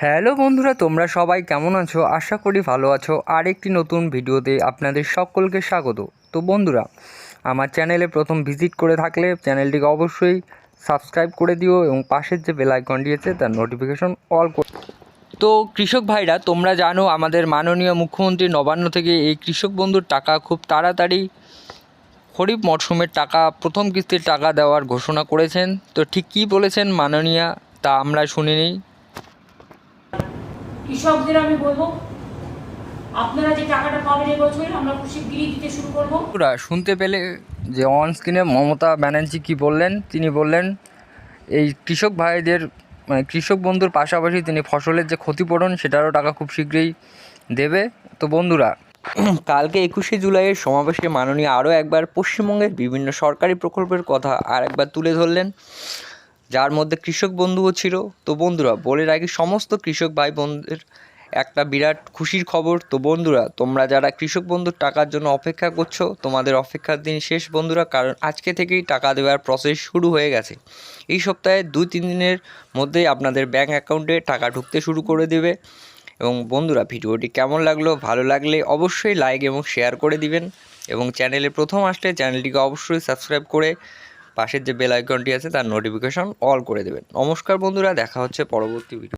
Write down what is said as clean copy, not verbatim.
Hello বন্ধুরা, তোমরা সবাই কেমন আছো? আশা করি ভালো আছো। আরেকটি নতুন ভিডিওতে আপনাদের সকলকে স্বাগত। তো বন্ধুরা, আমার চ্যানেলে প্রথম ভিজিট করে থাকলে চ্যানেলটিকে অবশ্যই সাবস্ক্রাইব করে দিও এবং পাশের যে বেল আইকনটি আছে তার নোটিফিকেশন অল করে। তো কৃষক ভাইরা, তোমরা জানো আমাদের মাননীয় মুখ্যমন্ত্রী নবান্ন থেকে এই কৃষক বন্ধুর টাকা খুব তাড়াতাড়ি খরিফ মরশুমের টাকা, প্রথম কিস্তির টাকা দেওয়ার ঘোষণা করেছেন। তো ঠিক কী বলেছেন মাননীয়া, তা আমরা শুনে নিই। কৃষকদের আমি বলবো, আপনারা যে টাকাটা পাবেন এবছর আমরা খুব শিগগিরই দিতে শুরু করবো। শুনতে পেলে যে অন স্ক্রিনে মমতা ব্যানার্জি কি বললেন, তিনি বললেন এই কৃষক ভাইদের মানে কৃষক বন্ধুর পাশাপাশি তিনি ফসলের যে ক্ষতিপূরণ সেটারও টাকা খুব শীঘ্রই দেবে। তো বন্ধুরা, কালকে 21শে জুলাইয়ের সমাবেশে মাননীয় আরও একবার পশ্চিমবঙ্গের বিভিন্ন সরকারি প্রকল্পের কথা আর একবার তুলে ধরলেন, যার মধ্যে কৃষক বন্ধুও ছিল। তো বন্ধুরা, বলে রাখি সমস্ত কৃষক ভাই বোনদের একটা বিরাট খুশির খবর। তো বন্ধুরা, তোমরা যারা কৃষক বন্ধুর টাকার জন্য অপেক্ষা করছো, তোমাদের অপেক্ষার দিন শেষ বন্ধুরা, কারণ আজকে থেকেই টাকা দেওয়ার প্রসেস শুরু হয়ে গেছে। এই সপ্তাহে 2-3 দিনের মধ্যেই আপনাদের ব্যাঙ্ক অ্যাকাউন্টে টাকা ঢুকতে শুরু করে দেবে। এবং বন্ধুরা, ভিডিওটি কেমন লাগলো, ভালো লাগলে অবশ্যই লাইক এবং শেয়ার করে দিবেন এবং চ্যানেলে প্রথম আসলে চ্যানেলটিকে অবশ্যই সাবস্ক্রাইব করে পাশের যে বেল আইকনটি আছে তার নোটিফিকেশন অল করে দেবেন। নমস্কার বন্ধুরা, দেখা হচ্ছে পরবর্তী ভিডিও।